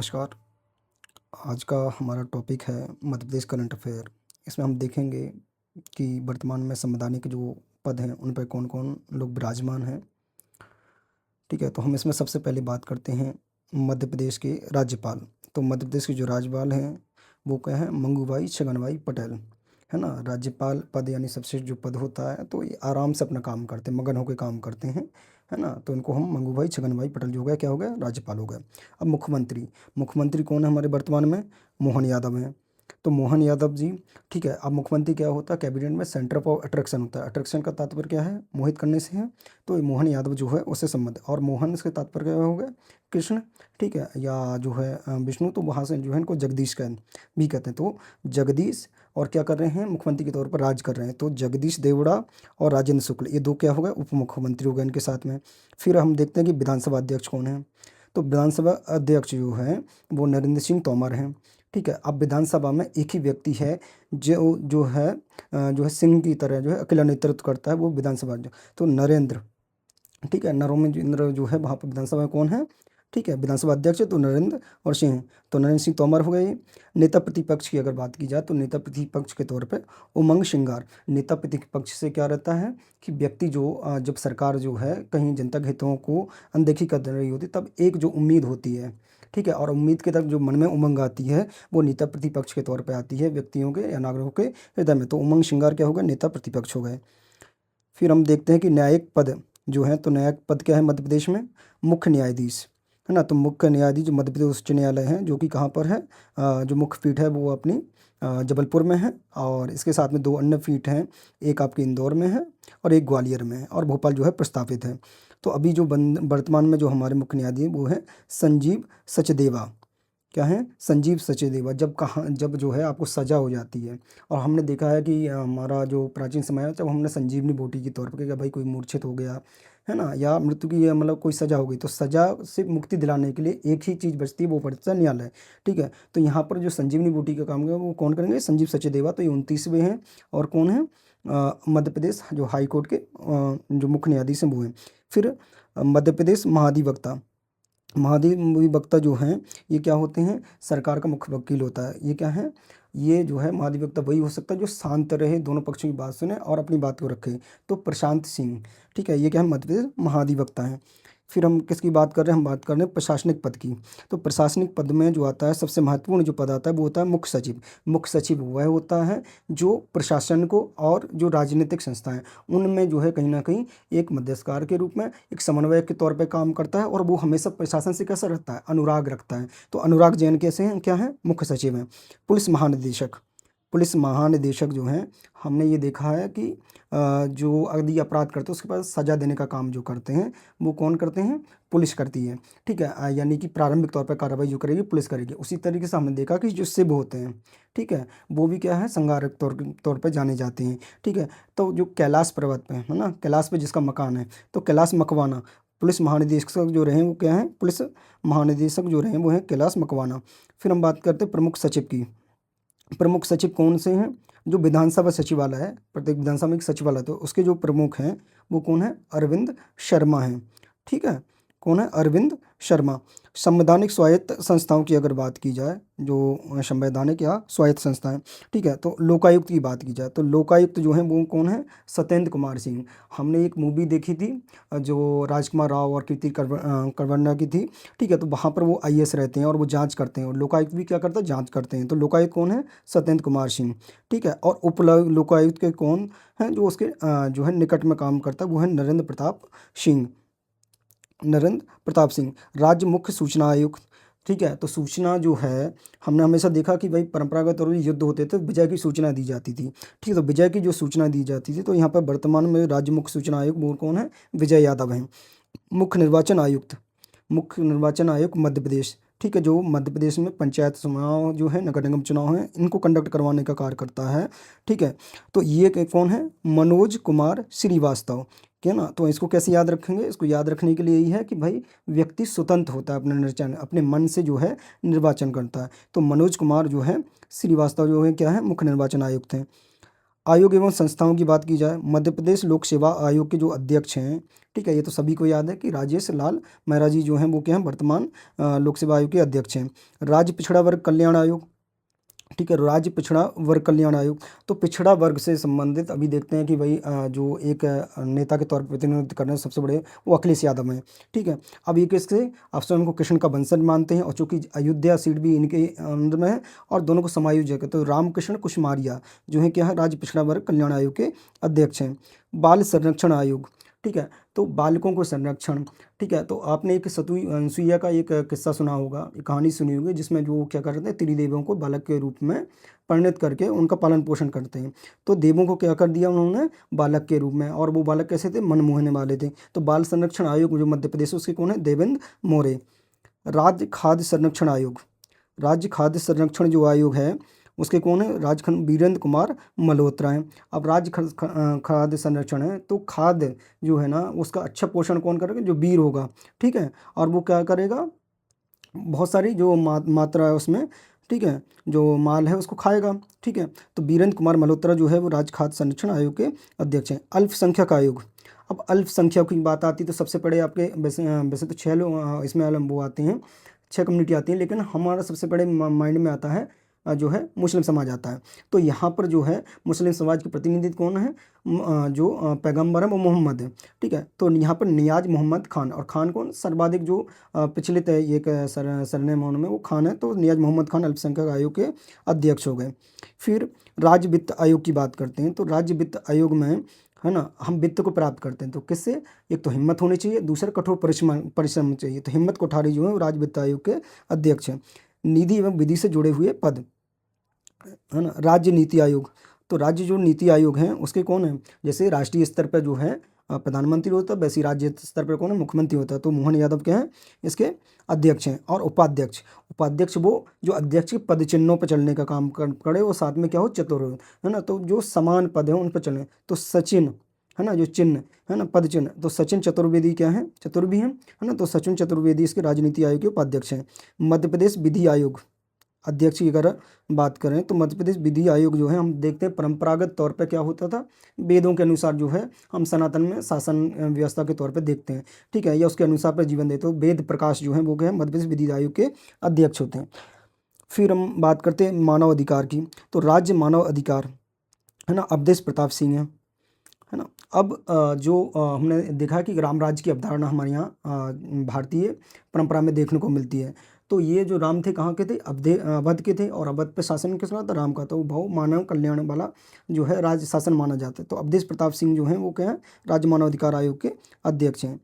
नमस्कार। आज का हमारा टॉपिक है मध्य प्रदेश करंट अफेयर। इसमें हम देखेंगे कि वर्तमान में संवैधानिक जो पद हैं उन पर कौन कौन लोग विराजमान हैं। ठीक है, तो हम इसमें सबसे पहले बात करते हैं मध्य प्रदेश के राज्यपाल। तो मध्य प्रदेश के जो राज्यपाल हैं वो क्या हैं, मंगूभाई छगनभाई पटेल, है ना। राज्यपाल पद यानी सबसे जो पद होता है तो ये आराम से अपना काम करते हैं, मगन होकर काम करते हैं, है ना। तो इनको हम मंगूभाई छगनभाई पटेल जो हो गया, क्या हो गया, राज्यपाल हो गए। अब मुख्यमंत्री, मुख्यमंत्री कौन है हमारे वर्तमान में, मोहन यादव हैं। तो मोहन यादव जी, ठीक है। अब मुख्यमंत्री क्या होता है, कैबिनेट में सेंटर ऑफ अट्रैक्शन होता है। अट्रैक्शन का तात्पर्य क्या है, मोहित करने से है। तो ये मोहन यादव जो है उससे संबंध, और मोहन इसके तात्पर्य क्या हो गया, कृष्ण, ठीक है, या जो है विष्णु। तो वहाँ से जो है इनको जगदीश का भी कहते हैं। तो जगदीश और क्या कर रहे हैं, मुख्यमंत्री के तौर पर राज कर रहे हैं। तो जगदीश देवड़ा और राजेंद्र शुक्ल, ये दो क्या हो गए, उप मुख्यमंत्री हो गए इनके साथ में। फिर हम देखते हैं कि विधानसभा अध्यक्ष कौन है। तो विधानसभा अध्यक्ष जो है वो नरेंद्र सिंह तोमर हैं। ठीक है। अब विधानसभा में एक ही व्यक्ति है जो है सिंह की तरह जो है अकेला नेतृत्व करता है, वो विधानसभा अध्यक्ष। तो नरेंद्र, ठीक है, नरेंद्र जो है वहाँ पर विधानसभा में कौन है, ठीक है, विधानसभा अध्यक्ष है तो नरेंद्र और सिंह, तो नरेंद्र सिंह तोमर हो गए। नेता प्रतिपक्ष की अगर बात की जाए तो नेता प्रतिपक्ष के तौर पे उमंग सिंगार। नेता प्रतिपक्ष से क्या रहता है कि व्यक्ति जो जब सरकार जो है कहीं जनता के हितों को अनदेखी कर रही होती तब एक जो उम्मीद होती है, ठीक है, और उम्मीद के तक जो मन में उमंग आती है वो नेता प्रतिपक्ष के तौर पर आती है व्यक्तियों के या नागरिकों के हृदय में। तो उमंग सिंगार क्या हो गए, नेता प्रतिपक्ष हो गए। फिर हम देखते हैं कि न्यायिक पद जो है, तो न्यायिक पद क्या है मध्य प्रदेश में, मुख्य न्यायाधीश, है ना। तो मुख्य न्यायाधीश जो मध्य प्रदेश उच्च न्यायालय है जो कि कहाँ पर है, जो मुख्य पीठ है वो अपनी जबलपुर में है, और इसके साथ में दो अन्य पीठ हैं, एक आपके इंदौर में है और एक ग्वालियर में है, और भोपाल जो है प्रस्तावित है। तो अभी जो वर्तमान में जो हमारे मुख्य न्यायाधीश वो है संजीव सचदेवा। क्या है, संजीव सचदेवा। जब जो है आपको सज़ा हो जाती है, और हमने देखा है कि हमारा जो प्राचीन समय है जब हमने संजीवनी बूटी के तौर पर कि भाई कोई मूर्छित हो गया, है ना, या मृत्यु की मतलब कोई सज़ा हो गई, तो सज़ा से मुक्ति दिलाने के लिए एक ही चीज़ बचती है, वो पड़ता है न्यायालय। ठीक है। तो यहाँ पर जो संजीवनी बूटी का काम है वो कौन करेंगे, संजीव सचदेवा। तो ये 29वें हैं, और कौन है, मध्य प्रदेश जो हाई कोर्ट के जो मुख्य न्यायाधीश हैं वो हैं। फिर मध्य प्रदेश महाधिवक्ता, महाधिवक्ता जो हैं ये क्या होते हैं, सरकार का मुख्य वकील होता है। ये क्या है, ये जो है महाधिवक्ता वही हो सकता है जो शांत रहे, दोनों पक्षों की बात सुने और अपनी बात को रखे। तो प्रशांत सिंह, ठीक है, ये क्या है, मध्य प्रदेश महाधिवक्ता हैं। फिर हम किसकी बात कर रहे हैं, हम बात कर रहे हैं प्रशासनिक पद की। तो प्रशासनिक पद में जो आता है सबसे महत्वपूर्ण जो पद आता है वो होता है मुख्य सचिव। मुख्य सचिव वह होता है जो प्रशासन को और जो राजनीतिक संस्थाएं उनमें जो है कहीं ना कहीं एक मध्यस्थकार के रूप में, एक समन्वयक के तौर पर काम करता है, और वो हमेशा प्रशासन से कैसा रहता है, अनुराग रखता है। तो अनुराग जैन कैसे हैं, क्या है, मुख्य सचिव हैं। पुलिस महानिदेशक, पुलिस महानिदेशक जो हैं हमने ये देखा है कि जो यदि अपराध करते हैं उसके पास सज़ा देने का काम जो करते हैं वो कौन करते हैं, पुलिस करती है। ठीक है। यानी कि प्रारंभिक तौर पर कार्रवाई जो करेगी पुलिस करेगी। उसी तरीके से हमने देखा कि जो सिब होते हैं, ठीक है, वो भी क्या है, संगारक तौर पर जाने जाते हैं। ठीक है। तो जो कैलाश पर्वत पे है ना, कैलाश पे जिसका मकान है, तो कैलाश मकवाना, पुलिस महानिदेशक जो रहे वो क्या है, पुलिस महानिदेशक जो रहे वो हैं कैलाश मकवाना। फिर हम बात करते हैं प्रमुख सचिव की। प्रमुख सचिव कौन से हैं, जो विधानसभा सचिवालय है, प्रत्येक विधानसभा में एक सचिवालय, तो उसके जो प्रमुख हैं वो कौन है, अरविंद शर्मा हैं। ठीक है, कौन है, अरविंद शर्मा। संवैधानिक स्वायत्त संस्थाओं की अगर बात की जाए, जो संवैधानिक या स्वायत्त संस्थाएं, ठीक है, तो लोकायुक्त की बात की जाए तो लोकायुक्त जो हैं वो कौन है, सत्येंद्र कुमार सिंह। हमने एक मूवी देखी थी जो राजकुमार राव और कीर्ति करवन्ना की थी। ठीक है। तो वहाँ पर वो आईएएस रहते हैं और वो जांच करते हैं, और लोकायुक्त भी क्या करता है, जांच करते हैं। तो लोकायुक्त कौन है, सत्येंद्र कुमार सिंह। ठीक है। और उप लोकायुक्त के कौन हैं, जो उसके जो है निकट में काम करता है वो है नरेंद्र प्रताप सिंह, नरेंद्र प्रताप सिंह। राज्य मुख्य सूचना आयुक्त, ठीक है। तो सूचना जो है हमने हमेशा देखा कि भाई परंपरागत तौर पर युद्ध होते थे, विजय की सूचना दी जाती थी। ठीक है। तो विजय की जो सूचना दी जाती थी, तो यहाँ पर वर्तमान में राज्य मुख्य सूचना आयुक्त वो कौन है, विजय यादव हैं। मुख्य निर्वाचन आयुक्त, मुख्य निर्वाचन आयोग मध्य प्रदेश, ठीक है, जो मध्य प्रदेश में पंचायत चुनाव जो है, नगर निगम चुनाव हैं, इनको कंडक्ट करवाने का कार्य करता है। ठीक है। तो ये कौन है, मनोज कुमार श्रीवास्तव, क्या ना। तो इसको कैसे याद रखेंगे, इसको याद रखने के लिए यही है कि भाई व्यक्ति स्वतंत्र होता है, अपने निर्वाचन अपने मन से जो है निर्वाचन करता है। तो मनोज कुमार जो है श्रीवास्तव जो है क्या है, मुख्य निर्वाचन आयुक्त हैं। आयोग एवं संस्थाओं की बात की जाए, मध्य प्रदेश लोक सेवा आयोग के जो अध्यक्ष हैं, ठीक है, ये तो सभी को याद है कि राजेश लाल मेहरा जी जो हैं वो क्या हैं, वर्तमान लोक सेवा आयोग के अध्यक्ष हैं। राज्य पिछड़ा वर्ग कल्याण आयोग, ठीक है, राज्य पिछड़ा वर्ग कल्याण आयोग, तो पिछड़ा वर्ग से संबंधित अभी देखते हैं कि भाई जो एक नेता के तौर पर प्रतिनिधित्व कर रहे हैं सबसे बड़े, वो अखिलेश यादव हैं, ठीक है। अब ये किससे, आप स्वयं को कृष्ण का वंशज मानते हैं और चूंकि अयोध्या सीट भी इनके अंदर में है और दोनों को समायोजक है, तो रामकृष्ण कुशमारिया जो है क्या है, राज्य पिछड़ा वर्ग कल्याण आयोग के अध्यक्ष हैं। बाल संरक्षण आयोग, ठीक है, तो बालकों को संरक्षण, ठीक है, तो आपने एक अनसुईया का एक किस्सा सुना होगा, एक कहानी सुनी होगी, जिसमें जो क्या करते हैं, त्रिदेवों को बालक के रूप में परिणत करके उनका पालन पोषण करते हैं। तो देवों को क्या कर दिया उन्होंने, बालक के रूप में, और वो बालक कैसे थे, मन मोहने वाले थे। तो बाल संरक्षण आयोग जो मध्य प्रदेश उसके कौन है, देवेंद्र मोरे। राज्य खाद्य संरक्षण आयोग, राज्य खाद्य संरक्षण जो आयोग है उसके कौन है, वीरेंद्र कुमार मल्होत्रा हैं। अब राज्य खाद्य संरक्षण है, तो खाद्य जो है ना उसका अच्छा पोषण कौन करेगा, जो वीर होगा, ठीक है, और वो क्या करेगा, बहुत सारी जो मात्रा है उसमें, ठीक है, जो माल है उसको खाएगा, ठीक है। तो वीरेंद्र कुमार मल्होत्रा जो है वो राज्य खाद्य संरक्षण आयोग के अध्यक्ष हैं। अल्पसंख्यक आयोग, अब अल्पसंख्यक की बात आती है तो सबसे बड़े आपके वैसे वैसे तो 6 लोग इसमें वो आते हैं, 6 कम्युनिटी आती हैं, लेकिन हमारा सबसे बड़े माइंड में आता है जो है मुस्लिम समाज आता है। तो यहाँ पर जो है मुस्लिम समाज के प्रतिनिधि कौन है, जो पैगंबर है वो मोहम्मद है, ठीक है। तो यहाँ पर नियाज मोहम्मद खान, और खान कौन, सर्वाधिक जो पिछले एक सरनेम उनमें वो खान है, तो नियाज मोहम्मद खान अल्पसंख्यक आयोग के अध्यक्ष हो गए। फिर राज्य वित्त आयोग की बात करते हैं, तो राज्य वित्त आयोग में है ना हम वित्त को प्राप्त करते हैं, तो किससे, एक तो हिम्मत होनी चाहिए, दूसरा कठोर परिश्रम चाहिए। तो हिम्मत कोठारी जो है वो राज्य वित्त आयोग के अध्यक्ष हैं। निधि एवं विधि से जुड़े हुए पद, है ना, राज्य नीति आयोग, तो राज्य जो नीति आयोग हैं उसके कौन है, जैसे राष्ट्रीय स्तर पर जो है प्रधानमंत्री होता है, वैसे राज्य स्तर पर कौन है, मुख्यमंत्री होता है। तो मोहन यादव क्या है, इसके अध्यक्ष हैं। और उपाध्यक्ष, उपाध्यक्ष वो जो अध्यक्ष के पद चिन्हों पर चलने का काम करे, और साथ में क्या हो, चतुर हो, है ना, तो जो समान पद है उन पर चले। तो सचिन, है ना, जो चिन्ह है ना, पद चिन्ह, तो सचिन चतुर्वेदी क्या है, चतुर भी हैं, है ना, तो सचिन चतुर्वेदी इसके राजनीति आयोग के उपाध्यक्ष हैं। मध्य प्रदेश विधि आयोग अध्यक्ष की अगर बात करें, तो मध्य प्रदेश विधि आयोग जो है हम देखते हैं परंपरागत तौर पे क्या होता था, वेदों के अनुसार जो है हम सनातन में शासन व्यवस्था के तौर पे देखते हैं, ठीक है, या उसके अनुसार पर जीवन देते हो। वेद प्रकाश जो है वो क्या है, मध्य प्रदेश विधि आयोग के अध्यक्ष होते हैं। फिर हम बात करते हैं मानव अधिकार की, तो राज्य मानव अधिकार, है ना, अवधेश प्रताप सिंह है ना। अब जो हमने देखा कि राम राज्य की अवधारणा हमारे यहाँ भारतीय परंपरा में देखने को मिलती है। तो ये जो राम थे कहाँ के थे, अवध के थे, और अवध पे शासन किसका था, राम का। तो भाव मानव कल्याण वाला जो है राज्य शासन माना जाता है। तो अवधेश प्रताप सिंह जो हैं वो क्या है, राज्य मानव अधिकार आयोग के अध्यक्ष हैं।